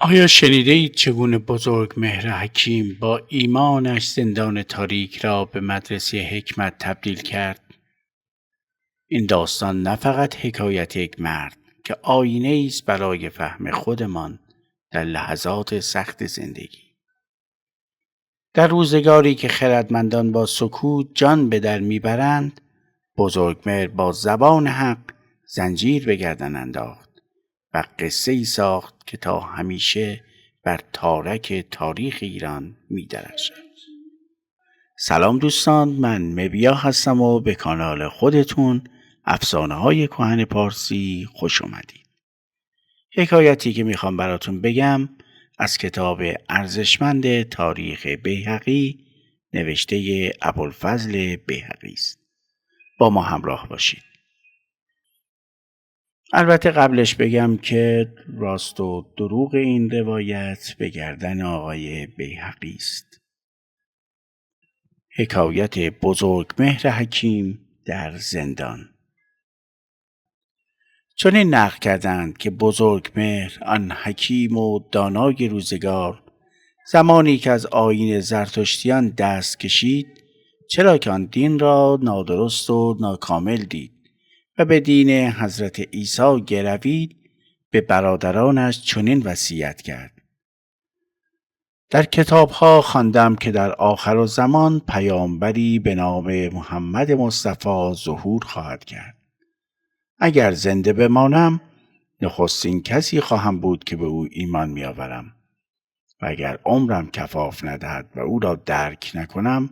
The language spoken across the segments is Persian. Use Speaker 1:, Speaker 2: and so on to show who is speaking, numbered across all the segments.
Speaker 1: آیا شنیده اید چگونه بزرگ مهر حکیم با ایمانش زندان تاریک را به مدرسه حکمت تبدیل کرد؟ این داستان نه فقط حکایت یک مرد که آینه است برای فهم خودمان در لحظات سخت زندگی. در روزگاری که خردمندان با سکوت جان به در میبرند، بزرگ مهر با زبان حق زنجیر به گردن انداخت و قصه ای ساخت که تا همیشه بر تارک تاریخ ایران می‌درخشد. سلام دوستان، من مبیا هستم و به کانال خودتون افسانه‌های کهن پارسی خوش اومدید. حکایتی که میخوام براتون بگم از کتاب ارزشمند تاریخ بیهقی نوشته ابوالفضل بیهقی است. با ما همراه باشید. البته قبلش بگم که راست و دروغ این روایت به گردن آقای بیهقی است. حکایت بزرگ مهر حکیم در زندان. چون این نقل کردند که بزرگ مهر آن حکیم و دانای روزگار زمانی که از آیین زرتشتیان دست کشید، چرا که آن دین را نادرست و ناکامل دید و به دین حضرت عیسی گروید، به برادرانش چنین وصیت کرد: در کتاب‌ها خواندم که در آخر الزمان پیامبری به نام محمد مصطفی ظهور خواهد کرد. اگر زنده بمانم نخستین کسی خواهم بود که به او ایمان می‌آورم و اگر عمرم کفاف ندهد و او را درک نکنم،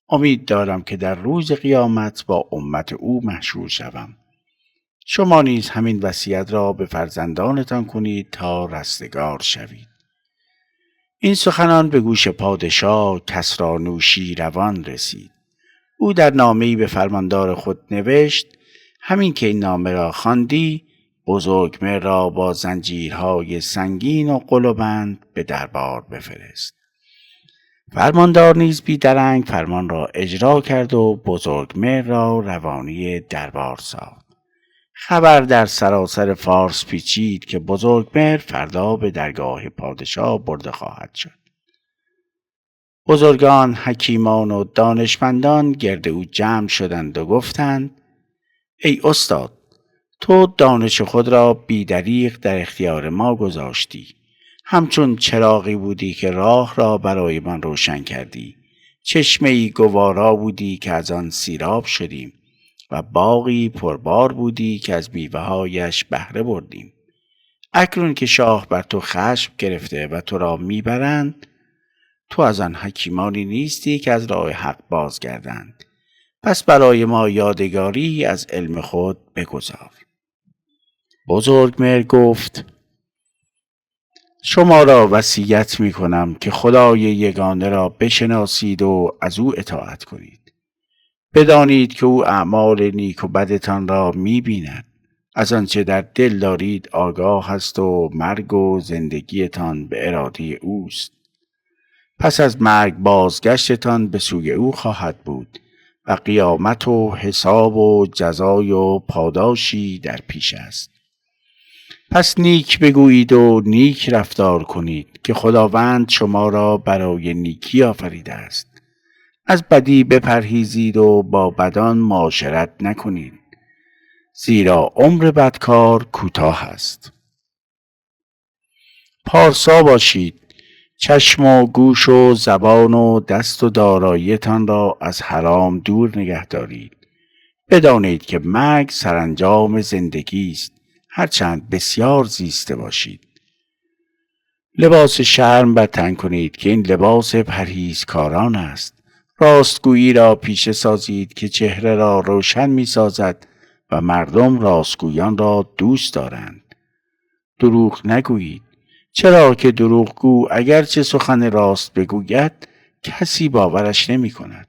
Speaker 1: امید دارم که در روز قیامت با امت او محشور شوم. شما نیز همین وصیت را به فرزندانتان کنید تا رستگار شوید. این سخنان به گوش پادشاه کسرانوشیروان رسید. او در نامه‌ای به فرماندار خود نوشت: همین که این نامه را خواندی، بزرگ مهر را با زنجیرهای سنگین و قلوبند به دربار بفرست. فرماندار نیز بیدرنگ فرمان را اجرا کرد و بزرگ مهر را روانی دربار ساخت. خبر در سراسر فارس پیچید که بزرگ مهر فردا به درگاه پادشاه برده خواهد شد. بزرگان، حکیمان و دانشمندان گرد او جمع شدند و گفتند: ای استاد، تو دانش خود را بی‌دریغ در اختیار ما گذاشتی. همچون چراغی بودی که راه را برای من روشن کردی. چشمه‌ای گوارا بودی که از آن سیراب شدیم و باغی پربار بودی که از میوه‌هایش بهره بردیم. اکنون که شاه بر تو خشم گرفته و تو را میبرند، تو از آن حکیمانی نیستی که از راه حق بازگردند. پس برای ما یادگاری از علم خود بگذار. بزرگ مهر گفت: شما را وصیت می کنم که خدای یگانه را بشناسید و از او اطاعت کنید. بدانید که او اعمال نیک و بدتان را می بیند. از آنچه در دل دارید آگاه است و مرگ و زندگیتان به اراده اوست. پس از مرگ بازگشتتان به سوی او خواهد بود و قیامت و حساب و جزای و پاداشی در پیش است. پس نیک بگویید و نیک رفتار کنید که خداوند شما را برای نیکی آفریده است. از بدی بپرهیزید و با بدان معاشرت نکنید، زیرا عمر بدکار کوتاه است. پارسا باشید، چشم و گوش و زبان و دست و داراییتان را از حرام دور نگه دارید. بدانید که مرگ سرانجام زندگی است، هرچند بسیار زیسته باشید. لباس شرم بر تن کنید که این لباس پرهیزکاران است. راستگویی را پیشه سازید که چهره را روشن می سازد و مردم راستگویان را دوست دارند. دروغ نگویید، چرا که دروغگو اگرچه سخن راست بگوید کسی باورش نمی کند.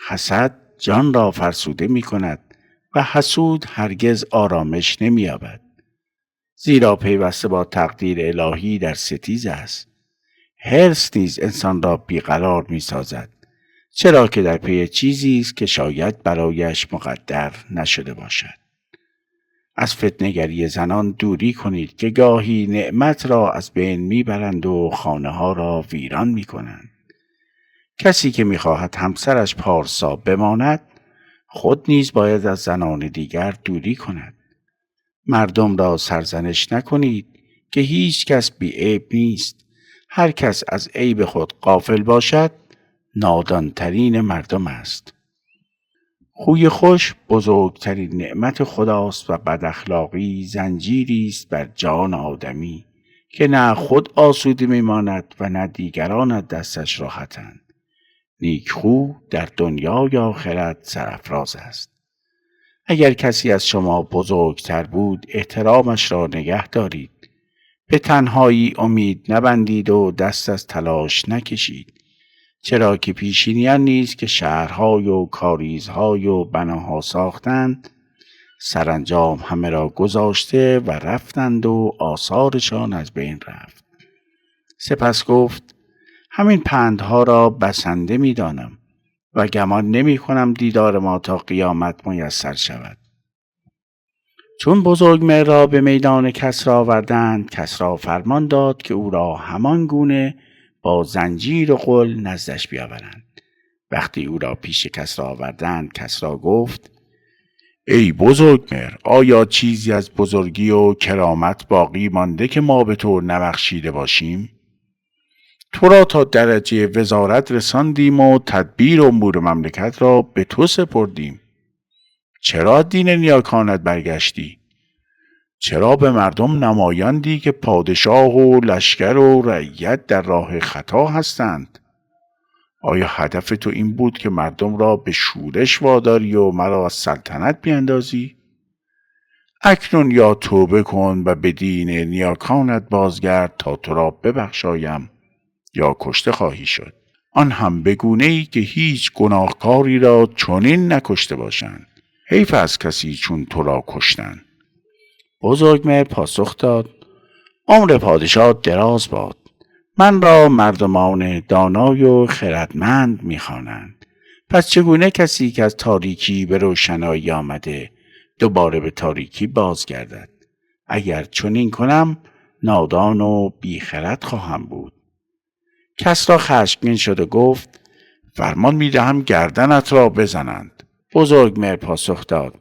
Speaker 1: حسد جان را فرسوده می کند و حسود هرگز آرامش نمی یابد. زیرا پیوسته با تقدیر الهی در ستیز است. حرص نیز انسان را بیقرار می سازد، چرا که در پی چیزی است که شاید برایش مقدر نشده باشد. از فتنه‌گری زنان دوری کنید که گاهی نعمت را از بین میبرند و خانه ها را ویران میکنند. کسی که میخواهد همسرش پارسا بماند خود نیز باید از زنان دیگر دوری کند. مردم را سرزنش نکنید که هیچ کس بی عیب نیست. هر کس از عیب خود غافل باشد نادانترین مردم است. خوی خوش بزرگترین نعمت خداست و بد اخلاقی زنجیری است بر جان آدمی که نه خود آسوده میماند و نه دیگران از دستش راحتند. نیکخو در دنیا یا آخرت سرافراز است. اگر کسی از شما بزرگتر بود احترامش را نگه دارید. به تنهایی امید نبندید و دست از تلاش نکشید. چرا که پیشینیان نیز که شهرهای و کاریزهای و بناها ساختند سرانجام همه را گذاشته و رفتند و آثارشان از بین رفت. سپس گفت همین پندها را بسنده می دانم و گمان نمی کنم دیدار ما تا قیامت میسر شود. چون بزرگمهر را به میدان کسری آوردند کسری فرمان داد که او را همان گونه با زنجیر و غل نزدش بیاورند. وقتی او را پیش کسری آوردند کسری گفت ای بزرگمهر، آیا چیزی از بزرگی و کرامت باقی مانده که ما به تو نبخشیده باشیم؟ تو را تا درجه وزارت رساندیم و تدبیر امور مملکت را به تو سپردیم. چرا دین نیاکانت برگشتی؟ چرا به مردم نمایاندی که پادشاه و لشکر و رعیت در راه خطا هستند؟ آیا هدف تو این بود که مردم را به شورش واداری و مرا از سلطنت بیندازی؟ اکنون یا توبه کن و به دین نیاکانت بازگرد تا تو را ببخشایم یا کشته خواهی شد. آن هم به گونه‌ای که هیچ گناهکاری را چنین نکشته باشند. حیف از کسی چون تو را کشتند. بزرگمهر پاسخ داد عمر پادشاه دراز باد. من را مردمان دانای و خردمند می‌خوانند. پس چگونه کسی که از تاریکی به روشنایی آمده دوباره به تاریکی بازگردد؟ اگر چنین کنم نادان و بیخرد خواهم بود. کسری خشمگین شد و گفت فرمان می‌دهم گردنت را بزنند. بزرگمهر پاسخ داد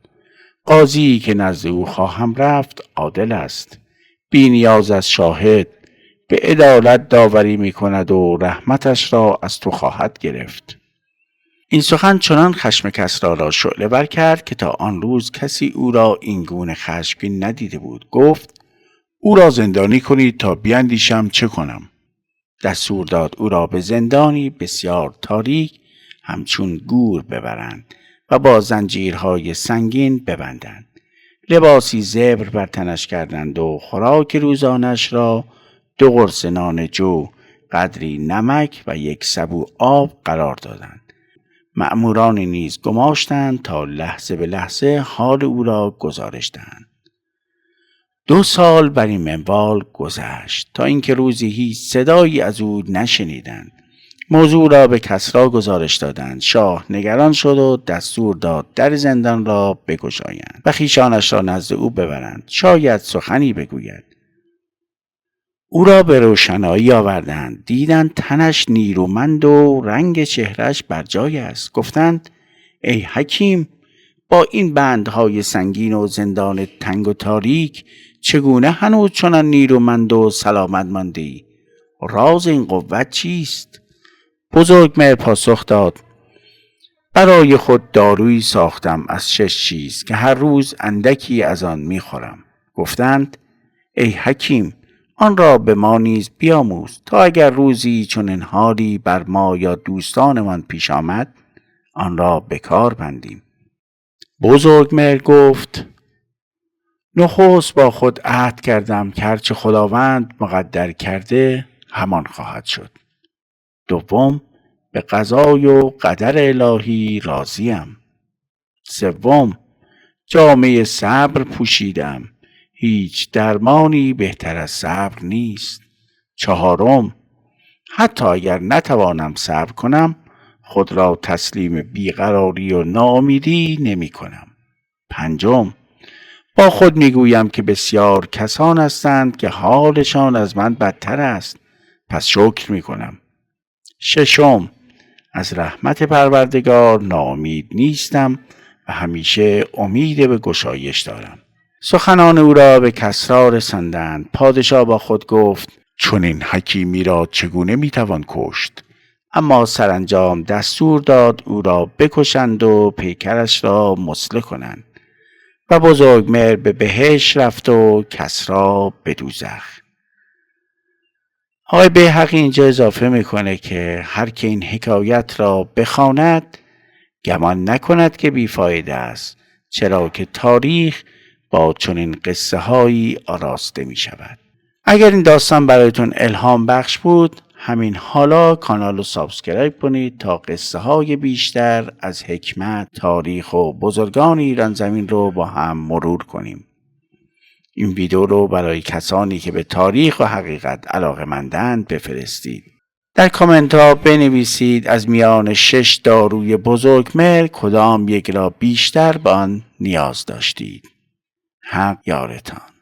Speaker 1: قاضی که نزد او خواهم رفت عادل است. بی نیاز از شاهد به عدالت داوری می کند و رحمتش را از تو خواهد گرفت. این سخن چنان خشم کسری را شعله ور کرد که تا آن روز کسی او را این گونه خشمگین ندیده بود. گفت او را زندانی کنید تا بیندیشم چه کنم. دستور داد او را به زندانی بسیار تاریک همچون گور ببرند و با زنجیرهای سنگین ببندند. لباسی زبر بر تنش کردند و خوراک روزانش را 2 قرص نان جو، قدری نمک و 1 سبو آب قرار دادند. مأموران نیز گماشتند تا لحظه به لحظه حال او را گزارش دهند. 2 سال بر این منوال گذشت تا اینکه روزی هیچ صدایی از او نشنیدند. موضوع را به کسری گزارش دادند. شاه نگران شد و دستور داد در زندان را بگشایند و خویشانش را نزد او ببرند، شاید سخنی بگوید. او را به روشنایی آوردند. دیدند تنش نیرومند و رنگ چهرش بر جای است. گفتند ای حکیم، با این بندهای سنگین و زندان تنگ و تاریک چگونه هنوز چنان نیرومند و سلامت ماندی؟ راز این قوت چیست؟ بزرگمهر پاسخ داد برای خود دارویی ساختم از 6 چیز که هر روز اندکی از آن میخورم. گفتند ای حکیم، آن را به ما نیز بیاموز تا اگر روزی چنین حالی بر ما یا دوستانمان پیش آمد آن را به کار بندیم. بزرگمهر گفت نخست با خود عهد کردم که هرچه خداوند مقدر کرده همان خواهد شد. دوم، به قضای و قدر الهی راضیم. سوم، جامه صبر پوشیدم. هیچ درمانی بهتر از صبر نیست. چهارم، حتی اگر نتوانم صبر کنم خود را تسلیم بیقراری و ناامیدی نمی کنم. پنجم، با خود میگویم که بسیار کسان هستند که حالشان از من بدتر است، پس شکر میکنم. 6. از رحمت پروردگار ناامید نیستم و همیشه امید به گشایش دارم. سخنان او را به کسری رساندند. پادشاه با خود گفت چون این حکیمی را چگونه میتوان کشت؟ اما سرانجام دستور داد او را بکشند و پیکرش را مسله کنند و بزرگمهر به بهشت رفت و کسری به دوزخ. آقای بیهقی اینجا اضافه میکنه که هر که این حکایت را بخواند گمان نکند که بیفایده است، چرا که تاریخ با چنین قصه هایی آراسته می شود. اگر این داستان برایتون الهام بخش بود، همین حالا کانال رو سابسکرایب کنید تا قصه های بیشتر از حکمت، تاریخ و بزرگان ایران زمین رو با هم مرور کنیم. این ویدیو رو برای کسانی که به تاریخ و حقیقت علاقه‌مندند بفرستید. در کامنت ها بنویسید از میان 6 داروی بزرگمهر کدام یک را بیشتر به آن نیاز داشتید. حق یارتان.